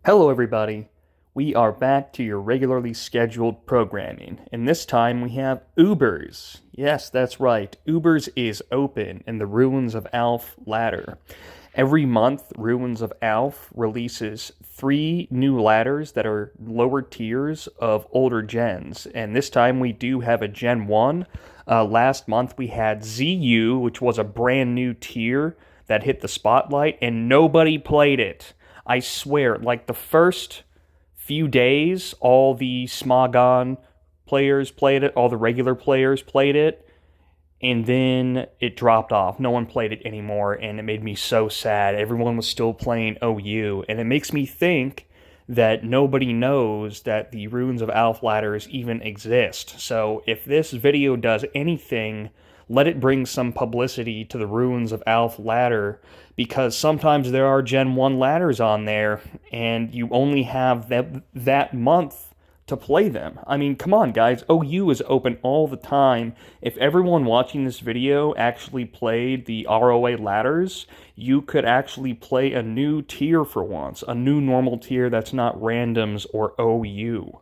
Hello, everybody. We are back to your regularly scheduled programming, and this time we have Ubers. Yes, that's right. Ubers is open in the Ruins of Alph ladder. Every month, Ruins of Alph releases 3 new ladders that are lower tiers of older gens, and this time we do have a Gen 1. Last month we had ZU, which was a brand new tier that hit the spotlight, and nobody played it. I swear, like the first few days, all the Smogon players played it, all the regular players played it, and then it dropped off. No one played it anymore, and it made me so sad. Everyone was still playing OU, and it makes me think that nobody knows that the Ruins of Alph ladders even exist. So if this video does anything, let it bring some publicity to the Ruins of Alph ladder, because sometimes there are Gen 1 ladders on there, and you only have that month to play them. I mean, come on, guys. OU is open all the time. If everyone watching this video actually played the RoA Ladders, you could actually play a new tier for once, a new normal tier that's not randoms or OU.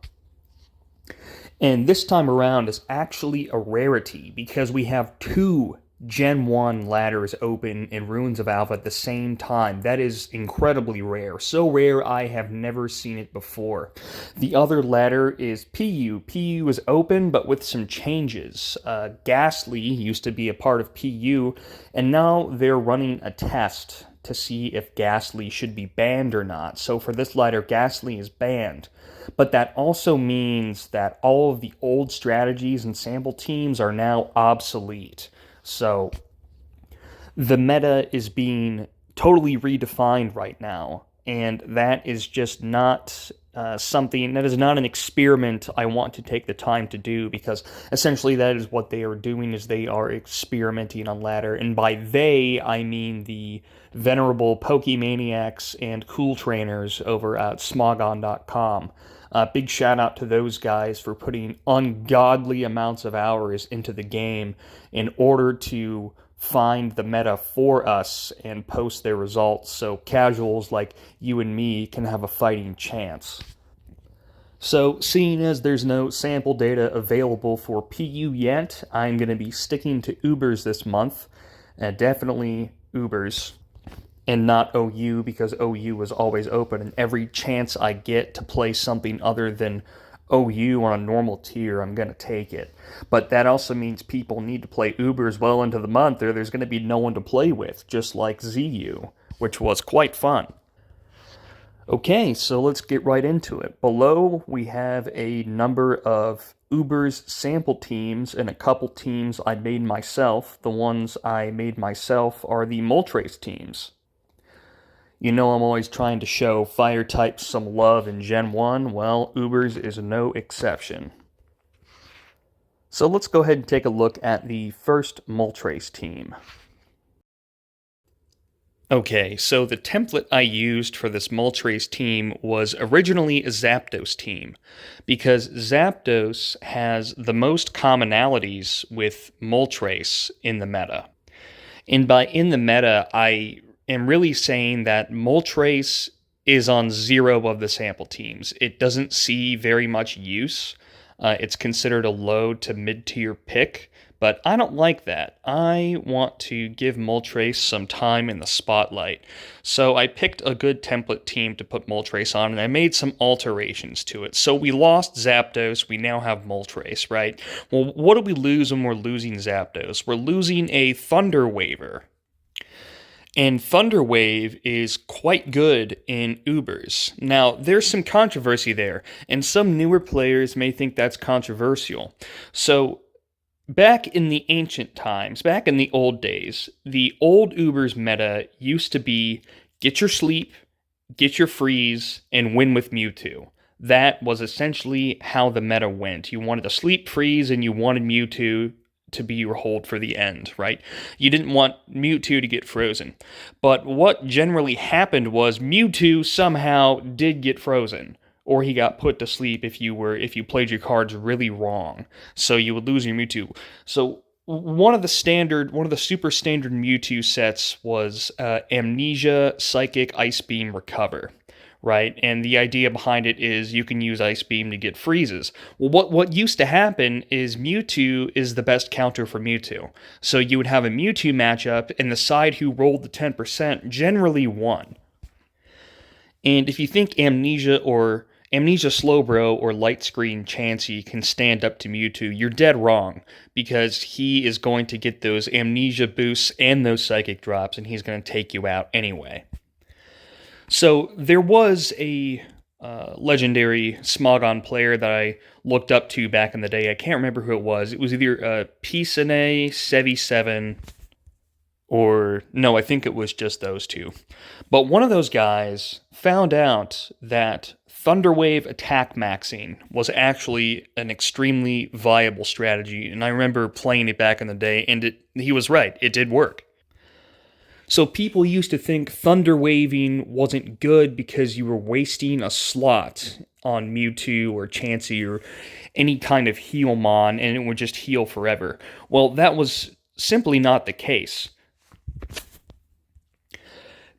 And this time around is actually a rarity because we have 2 Gen 1 ladders open in Ruins of Alpha at the same time. That is incredibly rare. So rare I have never seen it before. The other ladder is PU. PU is open but with some changes. Ghastly used to be a part of PU, and now they're running a test to see if Ghastly should be banned or not. So for this ladder, Ghastly is banned. But that also means that all of the old strategies and sample teams are now obsolete. So the meta is being totally redefined right now, and that is just not something, that is not an experiment I want to take the time to do, because essentially that is what they are doing, is they are experimenting on ladder, and by they, I mean the venerable Pokemaniacs and cool trainers over at Smogon.com. Big shout out to those guys for putting ungodly amounts of hours into the game in order to find the meta for us and post their results so casuals like you and me can have a fighting chance. So, seeing as there's no sample data available for PU yet, I'm going to be sticking to Ubers this month. Definitely Ubers, and not OU, because OU is always open, and every chance I get to play something other than OU on a normal tier, I'm going to take it. But that also means people need to play Ubers well into the month, or there's going to be no one to play with, just like ZU, which was quite fun. Okay, so let's get right into it. Below, we have a number of Ubers sample teams and a couple teams I made myself. The ones I made myself are the Moltres teams. You know I'm always trying to show fire types some love in Gen 1. Well, Ubers is no exception. So let's go ahead and take a look at the first Moltres team. Okay, so the template I used for this Moltres team was originally a Zapdos team, because Zapdos has the most commonalities with Moltres in the meta. And by in the meta, I am really saying that Moltres is on 0 of the sample teams. It doesn't see very much use. It's considered a low to mid-tier pick, but I don't like that. I want to give Moltres some time in the spotlight. So I picked a good template team to put Moltres on, and I made some alterations to it. So we lost Zapdos, we now have Moltres, right? Well, what do we lose when we're losing Zapdos? We're losing a Thunder Waver. And Thunder Wave is quite good in Ubers. Now, there's some controversy there, and some newer players may think that's controversial. So, back in the ancient times, back in the old days, the old Ubers meta used to be get your sleep, get your freeze, and win with Mewtwo. That was essentially how the meta went. You wanted to sleep, freeze, and you wanted Mewtwo to be your hold for the end, right? You didn't want Mewtwo to get frozen. But what generally happened was Mewtwo somehow did get frozen, or he got put to sleep if you played your cards really wrong. So you would lose your Mewtwo. So one of the super standard Mewtwo sets was Amnesia, Psychic, Ice Beam, Recover. right? And the idea behind it is you can use Ice Beam to get freezes. Well, what used to happen is Mewtwo is the best counter for Mewtwo. So you would have a Mewtwo matchup, and the side who rolled the 10% generally won. And if you think Amnesia Slowbro or Light Screen Chansey can stand up to Mewtwo, you're dead wrong, because he is going to get those Amnesia boosts and those Psychic drops, and he's going to take you out anyway. So there was a legendary Smogon player that I looked up to back in the day. I can't remember who it was. It was either Pisane, Sevi7, or no, I think it was just those two. But one of those guys found out that Thunderwave attack maxing was actually an extremely viable strategy, and I remember playing it back in the day, and he was right. It did work. So people used to think Thunder Waving wasn't good because you were wasting a slot on Mewtwo or Chansey or any kind of Healmon, and it would just heal forever. Well, that was simply not the case,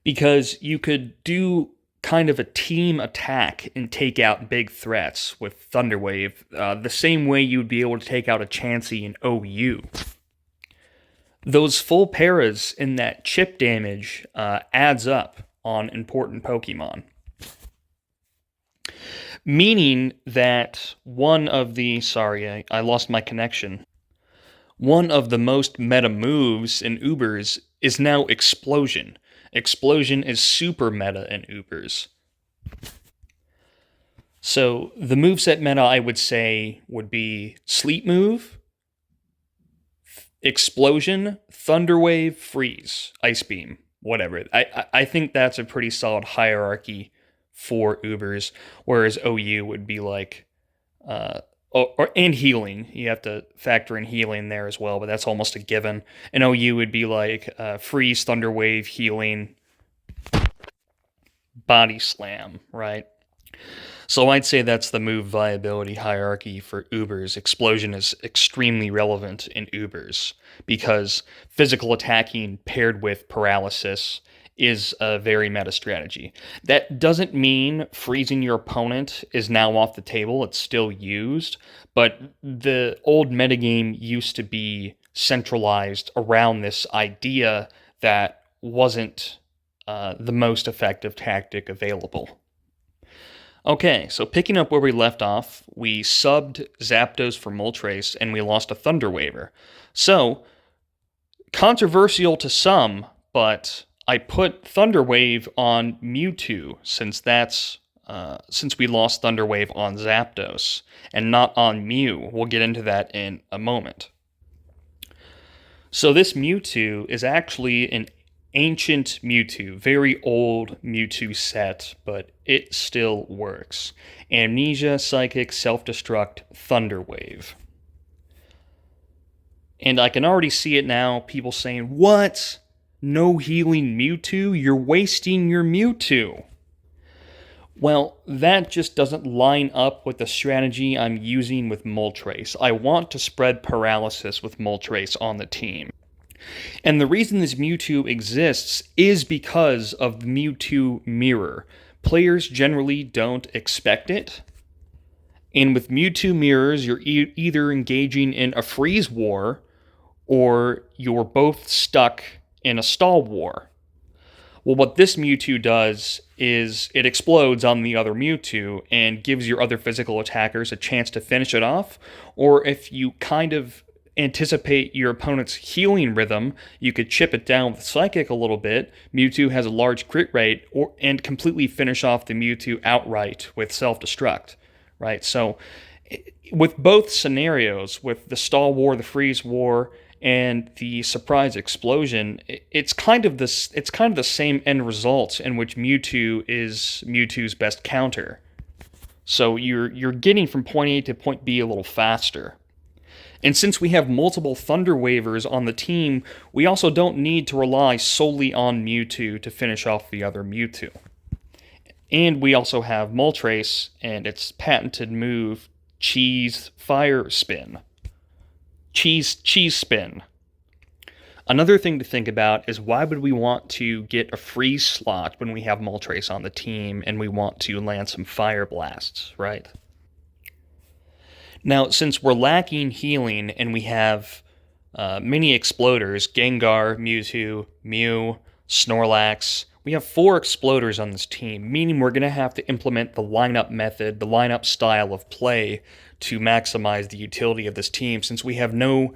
because you could do kind of a team attack and take out big threats with Thunder Wave, the same way you would be able to take out a Chansey in OU. Those full paras in that chip damage adds up on important Pokemon. Meaning that one of the... Sorry, I lost my connection. One of the most meta moves in Ubers is now Explosion. Explosion is super meta in Ubers. So the moveset meta, I would say, would be Sleep Move, Explosion, Thunderwave, Freeze, Ice Beam, whatever. I think that's a pretty solid hierarchy for Ubers, whereas OU would be like, and healing. You have to factor in healing there as well, but that's almost a given. And OU would be like Freeze, Thunderwave, healing, Body Slam, right? So I'd say that's the move viability hierarchy for Ubers. Explosion is extremely relevant in Ubers because physical attacking paired with paralysis is a very meta strategy. That doesn't mean freezing your opponent is now off the table. It's still used, but the old metagame used to be centralized around this idea that wasn't the most effective tactic available. Okay, so picking up where we left off, we subbed Zapdos for Moltres, and we lost a Thunder Waver. So, controversial to some, but I put Thunder Wave on Mewtwo, since we lost Thunder Wave on Zapdos, and not on Mew. We'll get into that in a moment. So this Mewtwo is actually an ancient Mewtwo, very old Mewtwo set, but it still works. Amnesia, Psychic, Self-Destruct, Thunder Wave. And I can already see it now, people saying, what? No healing Mewtwo? You're wasting your Mewtwo. Well, that just doesn't line up with the strategy I'm using with Moltres. I want to spread paralysis with Moltres on the team. And the reason this Mewtwo exists is because of the Mewtwo Mirror. Players generally don't expect it. And with Mewtwo Mirrors, you're either engaging in a freeze war, or you're both stuck in a stall war. Well, what this Mewtwo does is it explodes on the other Mewtwo and gives your other physical attackers a chance to finish it off, or if you kind of anticipate your opponent's healing rhythm, you could chip it down with Psychic a little bit. Mewtwo has a large crit rate, and completely finish off the Mewtwo outright with Self-Destruct, right? So with both scenarios, with the Stall War, the Freeze War, and the Surprise Explosion, it's kind of the same end result in which Mewtwo is Mewtwo's best counter. So you're getting from point A to point B a little faster. And since we have multiple Thunder Wavers on the team, we also don't need to rely solely on Mewtwo to finish off the other Mewtwo. And we also have Moltres and its patented move, Cheese Fire Spin. Cheese Spin. Another thing to think about is why would we want to get a free slot when we have Moltres on the team and we want to land some Fire Blasts, right? Now, since we're lacking healing and we have mini exploders, Gengar, Mewtwo, Mew, Snorlax, we have 4 exploders on this team, meaning we're going to have to implement the lineup method, the lineup style of play to maximize the utility of this team since we have no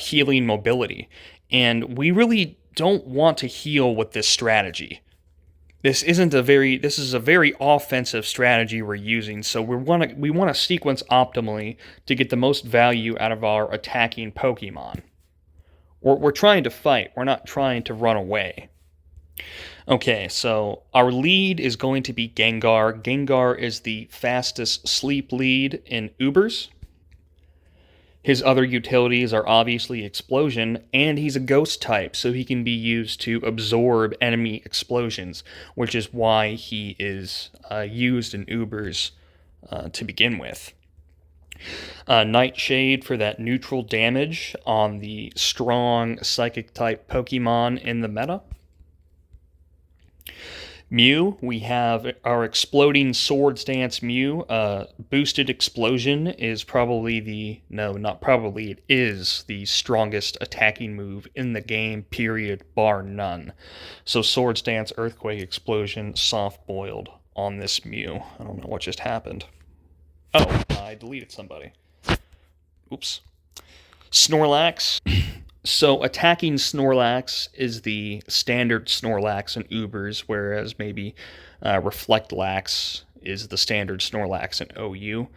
healing mobility. And we really don't want to heal with this strategy. This is a very offensive strategy we're using, so we want to sequence optimally to get the most value out of our attacking Pokemon. We're trying to fight, we're not trying to run away. Okay, so our lead is going to be Gengar. Gengar is the fastest sleep lead in Ubers. His other utilities are obviously Explosion, and he's a Ghost type, so he can be used to absorb enemy explosions, which is why he is used in Ubers to begin with. Nightshade for that neutral damage on the strong Psychic type Pokemon in the meta. Mew, we have our exploding Swords Dance Mew. Boosted Explosion is it is the strongest attacking move in the game, period, bar none. So Swords Dance, Earthquake, Explosion, Soft Boiled on this Mew. I don't know what just happened. Oh, I deleted somebody. Oops. Snorlax. So attacking Snorlax is the standard Snorlax in Ubers, whereas maybe Reflectlax is the standard Snorlax in OU.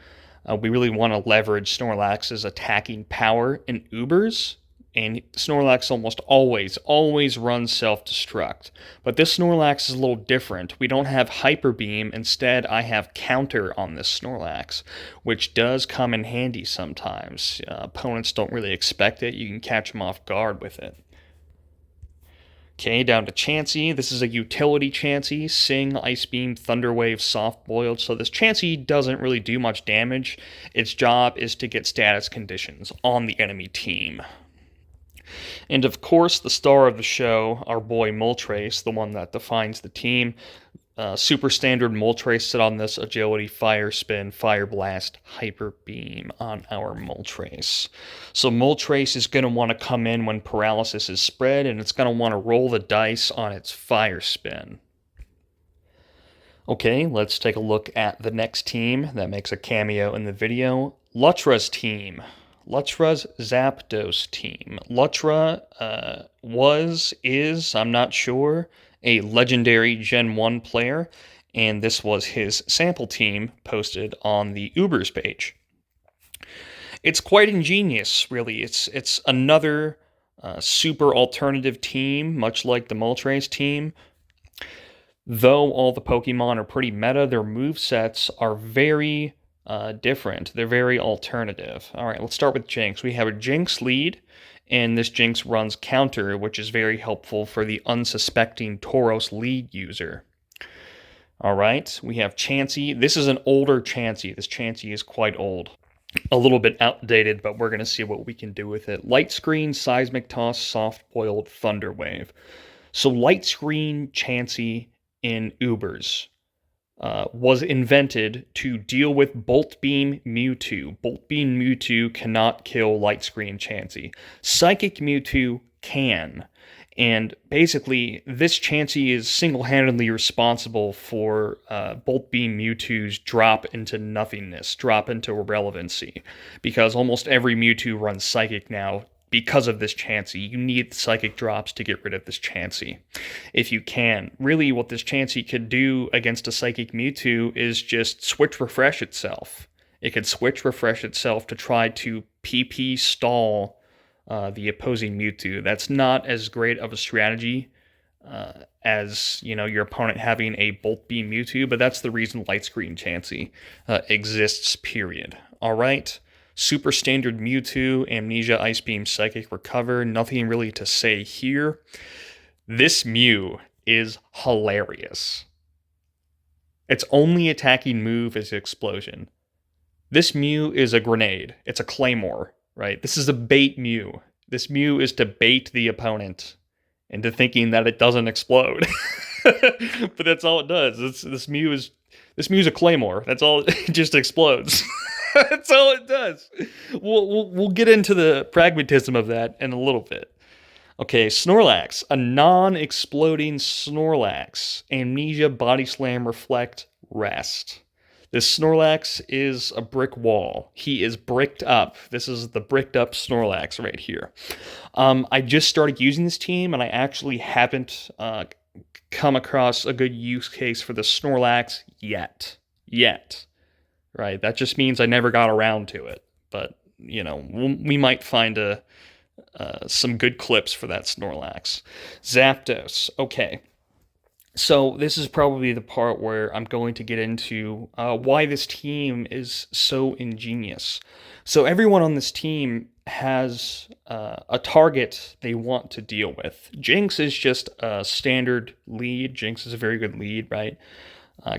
We really want to leverage Snorlax's attacking power in Ubers, and Snorlax almost always runs self-destruct. But this Snorlax is a little different. We don't have Hyper Beam. Instead, I have Counter on this Snorlax, which does come in handy sometimes. Opponents don't really expect it. You can catch them off guard with it. Okay, down to Chansey. This is a utility Chansey. Sing, Ice Beam, Thunder Wave, Soft Boiled. So this Chansey doesn't really do much damage. Its job is to get status conditions on the enemy team. And of course, the star of the show, our boy Moltres, the one that defines the team. Super standard Moltres sit on this Agility, Fire Spin, Fire Blast, Hyper Beam on our Moltres. So Moltres is going to want to come in when Paralysis is spread, and it's going to want to roll the dice on its Fire Spin. Okay, let's take a look at the next team that makes a cameo in the video. Lutra's team. Lutra's Zapdos team. Lutra is, I'm not sure, a legendary Gen 1 player, and this was his sample team posted on the Ubers page. It's quite ingenious, really. It's another super alternative team, much like the Moltres team. Though all the Pokemon are pretty meta, their movesets are very different. They're very alternative. All right, let's start with Jinx. We have a Jinx lead, and this Jinx runs Counter, which is very helpful for the unsuspecting Tauros lead user. All right, we have Chansey. This is an older Chansey. This Chansey is quite old. A little bit outdated, but we're going to see what we can do with it. Light Screen, Seismic Toss, Soft Boiled, Thunder Wave. So Light Screen Chansey in Ubers was invented to deal with Bolt Beam Mewtwo. Bolt Beam Mewtwo cannot kill Light Screen Chansey. Psychic Mewtwo can. And basically, this Chansey is single-handedly responsible for Bolt Beam Mewtwo's drop into nothingness, drop into irrelevancy. Because almost every Mewtwo runs Psychic now because of this Chansey. You need Psychic drops to get rid of this Chansey, if you can. Really, what this Chansey could do against a Psychic Mewtwo is just switch refresh itself. It could switch refresh itself to try to PP stall the opposing Mewtwo. That's not as great of a strategy as, your opponent having a Bolt Beam Mewtwo, but that's the reason Light Screen Chansey exists, period. All right? Super standard Mewtwo, Amnesia, Ice Beam, Psychic, Recover. Nothing really to say here. This Mew is hilarious. Its only attacking move is Explosion. This Mew is a grenade. It's a claymore, right? This is a bait Mew. This Mew is to bait the opponent into thinking that it doesn't explode. But that's all it does. This Mew's a claymore. That's all. It just explodes. That's all it does. We'll get into the pragmatism of that in a little bit. Okay, Snorlax, a non-exploding Snorlax. Amnesia, Body Slam, Reflect, Rest. This Snorlax is a brick wall. He is bricked up. This is the bricked up Snorlax right here. I just started using this team, and I actually haven't come across a good use case for the Snorlax yet. Right? That just means I never got around to it. But, you know, we might find some good clips for that Snorlax. Zapdos. Okay. So this is probably the part where I'm going to get into why this team is so ingenious. So everyone on this team has a target they want to deal with. Jinx is just a standard lead. Jinx is a very good lead, right?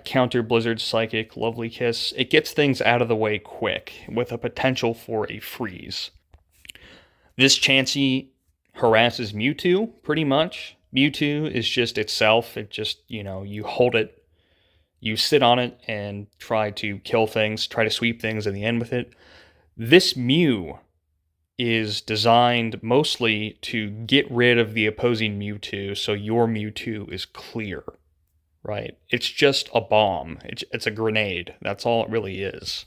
Counter, Blizzard, Psychic, Lovely Kiss. It gets things out of the way quick with a potential for a freeze. This Chansey harasses Mewtwo, pretty much. Mewtwo is just itself. It just, you know, you hold it, you sit on it, and try to kill things, try to sweep things in the end with it. This Mew is designed mostly to get rid of the opposing Mewtwo, so your Mewtwo is clear, right? It's just a bomb. It's a grenade. That's all it really is.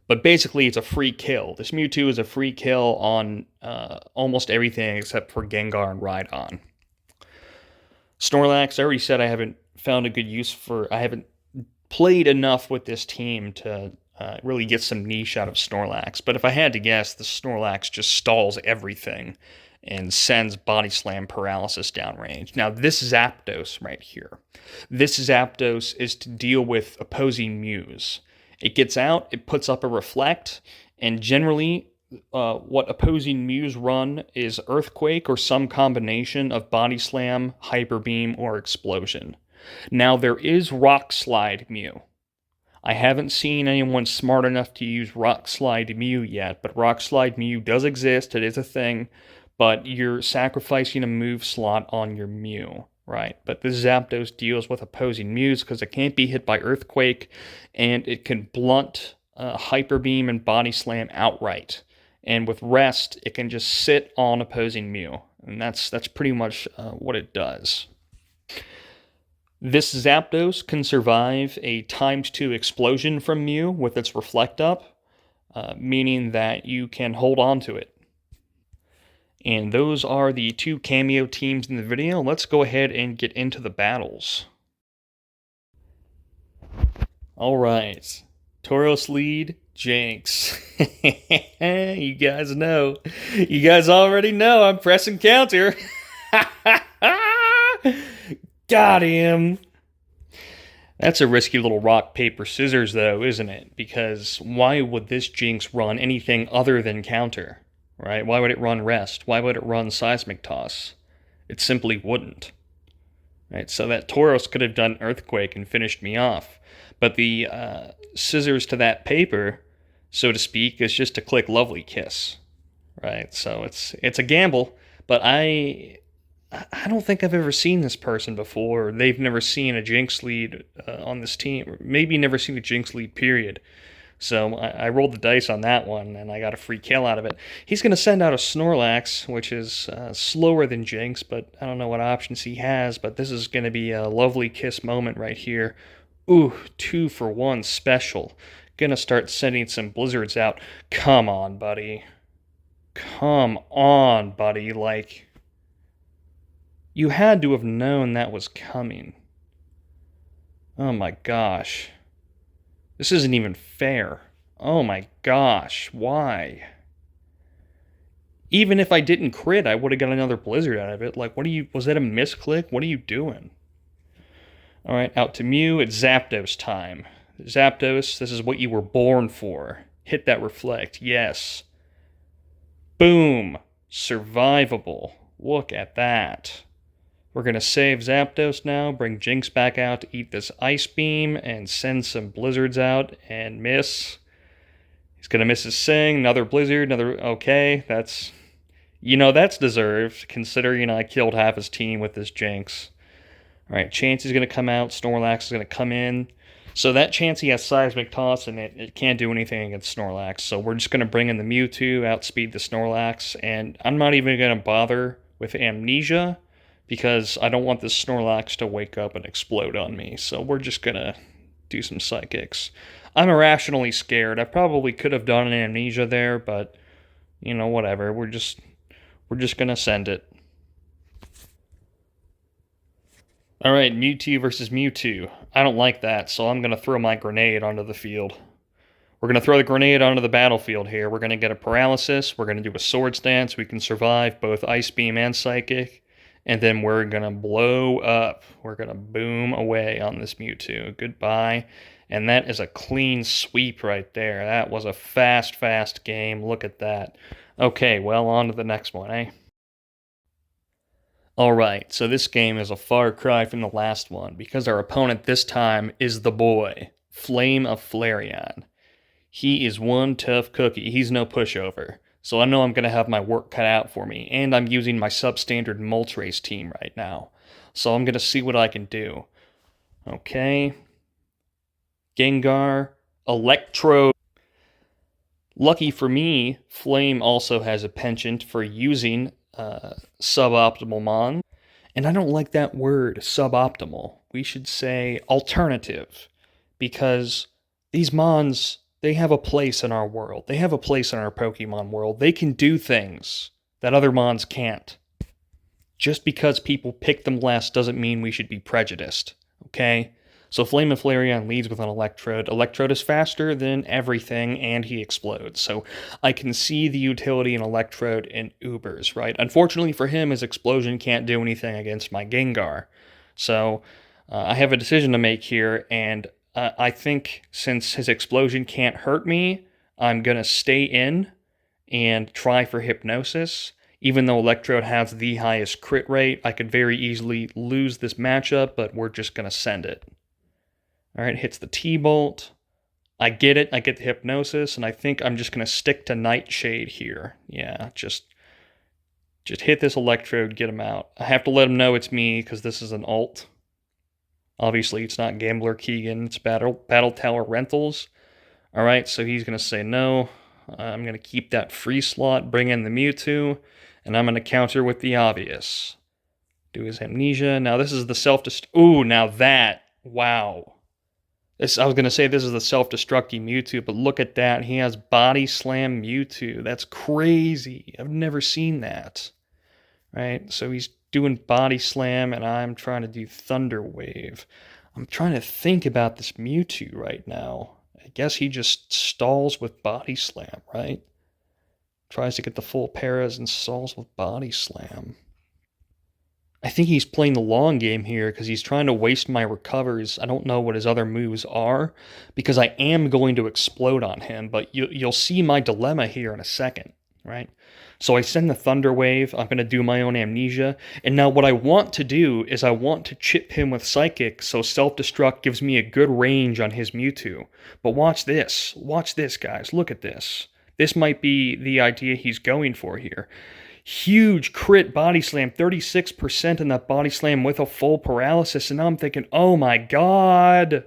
But basically, it's a free kill. This Mewtwo is a free kill on almost everything except for Gengar and Rhydon. Snorlax, I already said I haven't found a good use for... I haven't played enough with this team to really get some niche out of Snorlax. But if I had to guess, the Snorlax just stalls everything and sends Body Slam paralysis downrange. Now, this Zapdos right here. This Zapdos is to deal with opposing Mews. It gets out, it puts up a Reflect, and generally what opposing Mews run is Earthquake or some combination of Body Slam, Hyper Beam, or Explosion. Now, there is Rock Slide Mew. I haven't seen anyone smart enough to use Rock Slide Mew yet, but Rock Slide Mew does exist, it is a thing, but you're sacrificing a move slot on your Mew. Right, but this Zapdos deals with opposing Mews because it can't be hit by Earthquake, and it can blunt Hyper Beam and Body Slam outright. And with Rest, it can just sit on opposing Mew, and that's pretty much what it does. This Zapdos can survive a ×2 explosion from Mew with its Reflect up, meaning that you can hold on to it. And those are the two cameo teams in the video. Let's go ahead and get into the battles. Alright. Tauros lead, Jinx. You guys know. You guys already know I'm pressing counter. Got him. That's a risky little rock, paper, scissors, though, isn't it? Because why would this Jinx run anything other than counter? Right? Why would it run Rest? Why would it run Seismic Toss? It simply wouldn't. Right? So that Tauros could have done Earthquake and finished me off. But the scissors to that paper, so to speak, is just to click Lovely Kiss. Right? So it's a gamble, but I don't think I've ever seen this person before. They've never seen a Jinx lead on this team. Or maybe never seen a Jinx lead, period. So I rolled the dice on that one, and I got a free kill out of it. He's going to send out a Snorlax, which is slower than Jinx, but I don't know what options he has, but this is going to be a Lovely Kiss moment right here. Ooh, 2-for-1 special. Going to start sending some Blizzards out. Come on, buddy. Come on, buddy. Like, you had to have known that was coming. Oh my gosh. This isn't even fair. Oh my gosh, why? Even if I didn't crit, I would have got another Blizzard out of it. Like, was that a misclick? What are you doing? Alright, out to Mew, it's Zapdos time. Zapdos, this is what you were born for. Hit that Reflect, yes. Boom, survivable. Look at that. We're going to save Zapdos now, bring Jinx back out to eat this Ice Beam, and send some Blizzards out, and miss. He's going to miss his Sing, another Blizzard, okay, that's You know, that's deserved, considering I killed half his team with this Jinx. Alright, Chansey's going to come out, Snorlax is going to come in. So that Chansey has Seismic Toss, and it can't do anything against Snorlax. So we're just going to bring in the Mewtwo, outspeed the Snorlax, and I'm not even going to bother with Amnesia, because I don't want this Snorlax to wake up and explode on me. So we're just going to do some Psychics. I'm irrationally scared. I probably could have done an Amnesia there, but, you know, whatever. We're just going to send it. Alright, Mewtwo versus Mewtwo. I don't like that, so I'm going to throw my grenade onto the field. We're going to throw the grenade onto the battlefield here. We're going to get a paralysis. We're going to do a Swords Dance. We can survive both Ice Beam and Psychic. And then we're going to blow up. We're going to boom away on this Mewtwo. Goodbye. And that is a clean sweep right there. That was a fast game. Look at that. Okay, well, on to the next one, eh? Alright, so this game is a far cry from the last one, because our opponent this time is the boy, Flame of Flareon. He is one tough cookie, he's no pushover, so I know I'm going to have my work cut out for me, and I'm using my substandard Moltres team right now, so I'm going to see what I can do. Okay. Gengar, Electro. Lucky for me, Flame also has a penchant for using suboptimal mon. And I don't like that word, suboptimal. We should say alternative. Because these mons, they have a place in our world. They have a place in our Pokemon world. They can do things that other mons can't. Just because people pick them less doesn't mean we should be prejudiced. Okay? So Flame of Flareon leads with an Electrode. Electrode is faster than everything, and he explodes. So I can see the utility in Electrode in Ubers, right? Unfortunately for him, his Explosion can't do anything against my Gengar. So I have a decision to make here, and I think since his Explosion can't hurt me, I'm going to stay in and try for Hypnosis. Even though Electrode has the highest crit rate, I could very easily lose this matchup, but we're just going to send it. Alright, hits the T-Bolt. I get it, I get the Hypnosis, and I think I'm just going to stick to Nightshade here. Yeah, just hit this Electrode, get him out. I have to let him know it's me, because this is an ult. Obviously, it's not Gambler Keegan, it's Battle Tower Rentals. Alright, so he's going to say no. I'm going to keep that free slot, bring in the Mewtwo, and I'm going to counter with the obvious. Do his Amnesia. Now, this is the self-destruct. Ooh, now that. Wow. I was going to say this is the self-destructing Mewtwo, but look at that. He has Body Slam Mewtwo. That's crazy. I've never seen that. Right? So he's doing Body Slam, and I'm trying to do Thunder Wave. I'm trying to think about this Mewtwo right now. I guess he just stalls with Body Slam, right? Tries to get the full paras and stalls with Body Slam. I think he's playing the long game here because he's trying to waste my recovers. I don't know what his other moves are because I am going to explode on him, but you'll see my dilemma here in a second, right? So I send the Thunder Wave. I'm going to do my own Amnesia. And now what I want to do is I want to chip him with Psychic so Self-Destruct gives me a good range on his Mewtwo. But watch this. Watch this, guys. Look at this. This might be the idea he's going for here. Huge crit Body Slam, 36% in that Body Slam with a full paralysis, and now I'm thinking, oh my god,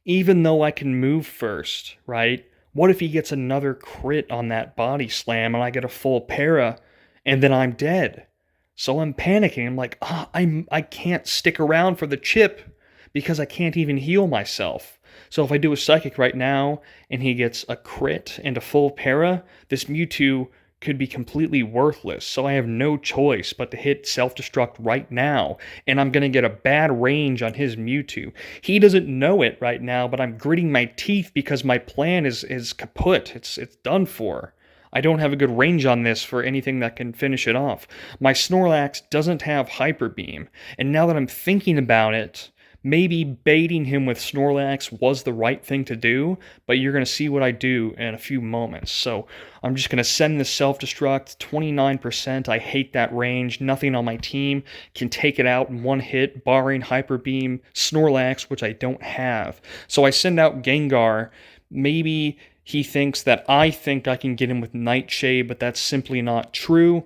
even though I can move first, right? What if he gets another crit on that Body Slam and I get a full para, and then I'm dead? So I'm panicking, I'm like, I can't stick around for the chip, because I can't even heal myself. So if I do a Psychic right now, and he gets a crit and a full para, this Mewtwo could be completely worthless, so I have no choice but to hit Self-Destruct right now, and I'm going to get a bad range on his Mewtwo. He doesn't know it right now, but I'm gritting my teeth because my plan is kaput. It's done for. I don't have a good range on this for anything that can finish it off. My Snorlax doesn't have Hyper Beam, and now that I'm thinking about it, maybe baiting him with Snorlax was the right thing to do, but you're going to see what I do in a few moments. So I'm just going to send this Self-Destruct, 29%. I hate that range. Nothing on my team can take it out in one hit, barring Hyper Beam, Snorlax, which I don't have. So I send out Gengar. Maybe he thinks that I think I can get him with Nightshade, but that's simply not true.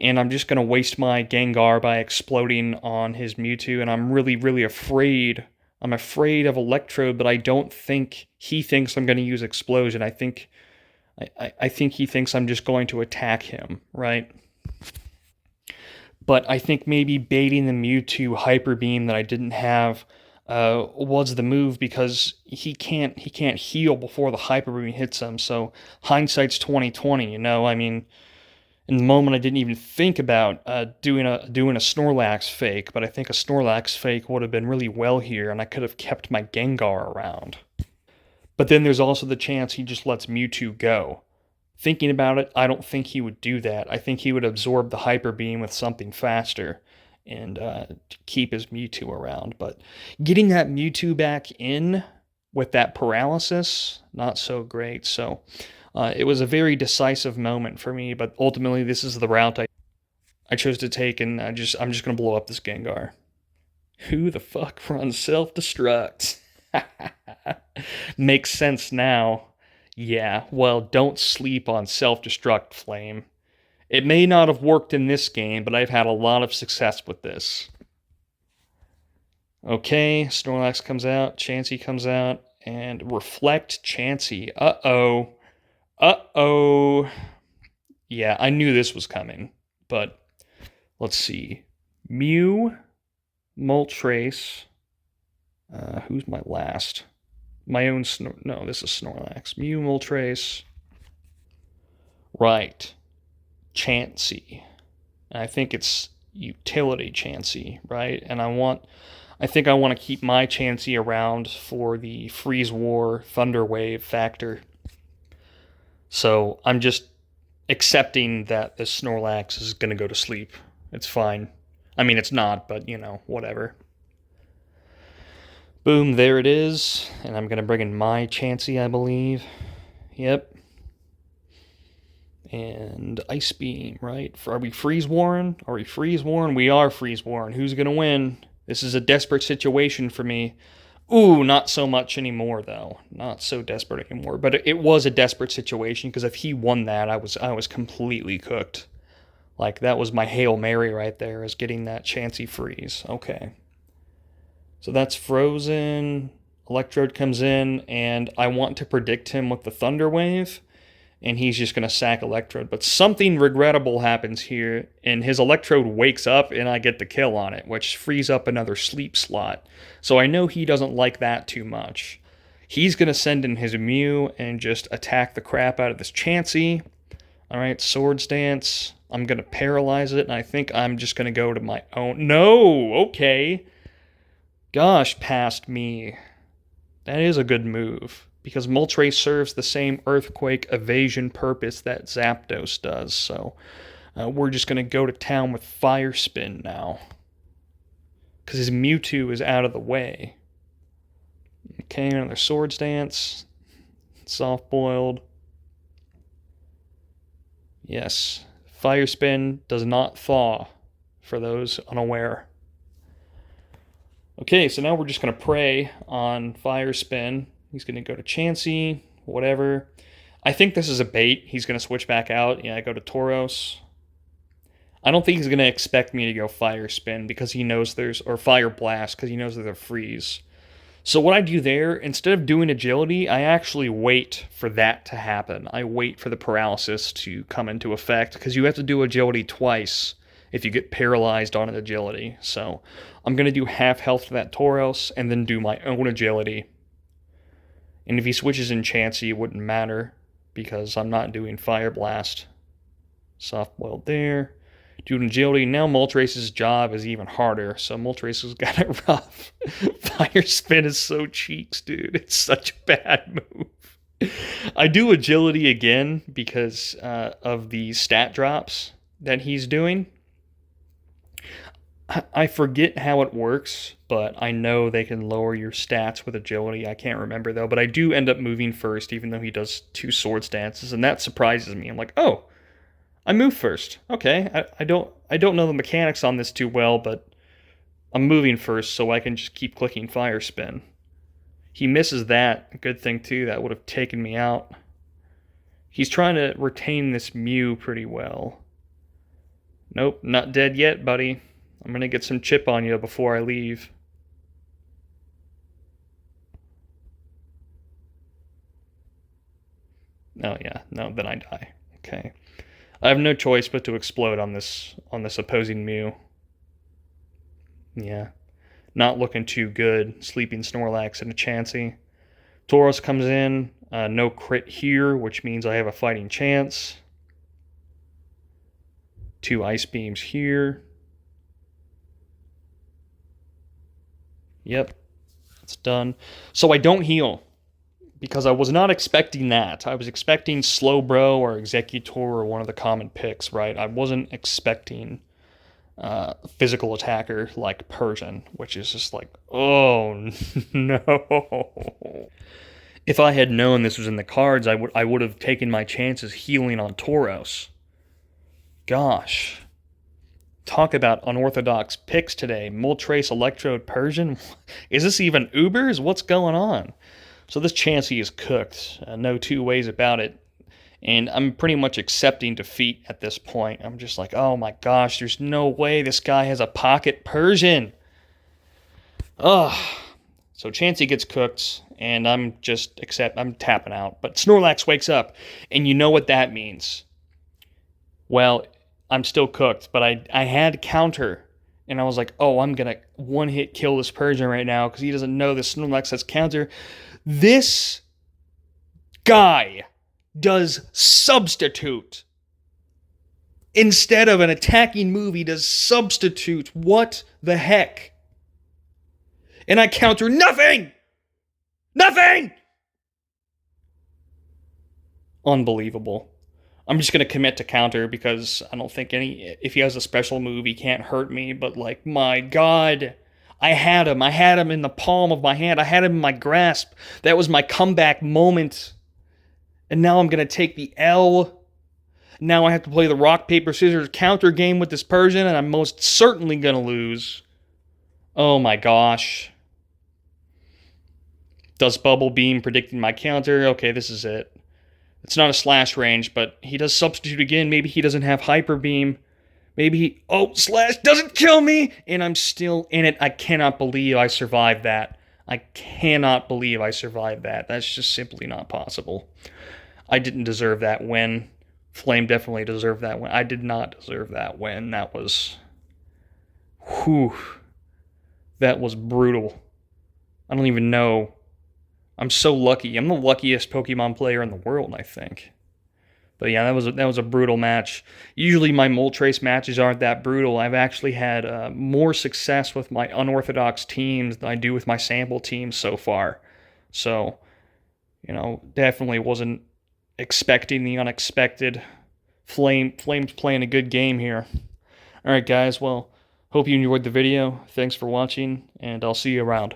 and I'm just going to waste my Gengar by exploding on his Mewtwo, and I'm really, really afraid. I'm afraid of Electrode, but I don't think he thinks I'm going to use Explosion. I think he thinks I'm just going to attack him, right? But I think maybe baiting the Mewtwo Hyper Beam that I didn't have was the move, because he can't heal before the Hyper Beam hits him. So hindsight's 2020, you know. I mean, in the moment I didn't even think about doing a Snorlax fake, but I think a Snorlax fake would have been really well here, and I could have kept my Gengar around. But then there's also the chance he just lets Mewtwo go. Thinking about it, I don't think he would do that. I think he would absorb the Hyper Beam with something faster and keep his Mewtwo around. But getting that Mewtwo back in with that paralysis, not so great. So it was a very decisive moment for me, but ultimately this is the route I chose to take, and I'm just going to blow up this Gengar. Who the fuck runs self-destruct? Makes sense now. Yeah, well, don't sleep on self-destruct, Flame. It may not have worked in this game, but I've had a lot of success with this. Okay, Snorlax comes out, Chansey comes out, and Reflect Chansey. Uh-oh. Uh-oh. Yeah, I knew this was coming, but let's see. Mew, Moltres. Who's my last? My own no, this is Snorlax. Mew, Moltres. Right. Chansey. I think it's utility Chansey, right? And I think I want to keep my Chansey around for the Freeze War Thunder Wave factor. So I'm just accepting that this Snorlax is going to go to sleep. It's fine. I mean, it's not, but, you know, whatever. Boom, there it is. And I'm going to bring in my Chansey, I believe. Yep. And Ice Beam, right? Are we Freeze Warren? Are we Freeze Warren? We are Freeze Warren. Who's going to win? This is a desperate situation for me. Ooh, not so much anymore, though. Not so desperate anymore. But it was a desperate situation, because if he won that, I was completely cooked. Like, that was my Hail Mary right there, is getting that Chansey freeze. Okay. So that's frozen. Electrode comes in, and I want to predict him with the Thunder Wave, and he's just going to sack Electrode. But something regrettable happens here, and his Electrode wakes up, and I get the kill on it, which frees up another sleep slot. So I know he doesn't like that too much. He's going to send in his Mew and just attack the crap out of this Chansey. All right, Swords Dance. I'm going to paralyze it, and I think I'm just going to go to my own... No! Okay. Gosh, past me. That is a good move, because Moltres serves the same Earthquake evasion purpose that Zapdos does, so we're just going to go to town with Fire Spin now, because his Mewtwo is out of the way. Okay, another Swords Dance. Soft Boiled. Yes, Fire Spin does not thaw, for those unaware. Okay, so now we're just going to pray on Fire Spin. He's going to go to Chansey, whatever. I think this is a bait. He's going to switch back out. Yeah, I go to Tauros. I don't think he's going to expect me to go Fire Spin, because he knows there's... Or Fire Blast, because he knows there's a freeze. So what I do there, instead of doing Agility, I actually wait for that to happen. I wait for the paralysis to come into effect, because you have to do Agility twice if you get paralyzed on an Agility. So I'm going to do half health to that Tauros, and then do my own Agility. And if he switches in Chansey, it wouldn't matter, because I'm not doing Fire Blast. Soft Boiled there. Doing Agility. Now Moltres' job is even harder, so Moltres has got it rough. Fire Spin is so cheeks, dude. It's such a bad move. I do Agility again because of the stat drops that he's doing. I forget how it works, but I know they can lower your stats with Agility. I can't remember, though, but I do end up moving first, even though he does 2 Swords Dances, and that surprises me. I'm like, oh, I move first. Okay, I don't know the mechanics on this too well, but I'm moving first, so I can just keep clicking Fire Spin. He misses that. Good thing, too. That would have taken me out. He's trying to retain this Mew pretty well. Nope, not dead yet, buddy. I'm gonna get some chip on you before I leave. Oh yeah, no, then I die. Okay. I have no choice but to explode on this opposing Mew. Yeah. Not looking too good. Sleeping Snorlax and a Chansey. Tauros comes in, no crit here, which means I have a fighting chance. 2 Ice Beams here. Yep, it's done. So I don't heal, because I was not expecting that. I was expecting Slowbro or Executor or one of the common picks, right? I wasn't expecting physical attacker like Persian, which is just like, oh no. If I had known this was in the cards, I would have taken my chances healing on Tauros. Gosh. Talk about unorthodox picks today. Moltres, Electrode, Persian. Is this even Ubers? What's going on? So this Chansey is cooked. No two ways about it. And I'm pretty much accepting defeat at this point. I'm just like, oh my gosh, there's no way this guy has a pocket Persian. Ugh. So Chansey gets cooked, and I'm tapping out. But Snorlax wakes up, and you know what that means. Well, I'm still cooked, but I had counter, and I was like, oh, I'm going to one-hit kill this Persian right now because he doesn't know this Snorlax has counter. This guy does substitute. Instead of an attacking move, he does substitute. What the heck? And I counter nothing! Nothing! Unbelievable. I'm just going to commit to counter because I don't think if he has a special move, he can't hurt me. But, like, my God, I had him. I had him in the palm of my hand. I had him in my grasp. That was my comeback moment. And now I'm going to take the L. Now I have to play the rock, paper, scissors counter game with this Persian, and I'm most certainly going to lose. Oh, my gosh. Does Bubble Beam predicting my counter? Okay, this is it. It's not a slash range, but he does substitute again. Maybe he doesn't have Hyper Beam. Maybe he... Oh, slash doesn't kill me! And I'm still in it. I cannot believe I survived that. I cannot believe I survived that. That's just simply not possible. I didn't deserve that win. Flame definitely deserved that win. I did not deserve that win. That was... Whew. That was brutal. I don't even know... I'm so lucky. I'm the luckiest Pokemon player in the world, I think. But yeah, that was a brutal match. Usually my Moltres matches aren't that brutal. I've actually had more success with my unorthodox teams than I do with my sample teams so far. So, you know, definitely wasn't expecting the unexpected. Flame's playing a good game here. All right, guys. Well, hope you enjoyed the video. Thanks for watching, and I'll see you around.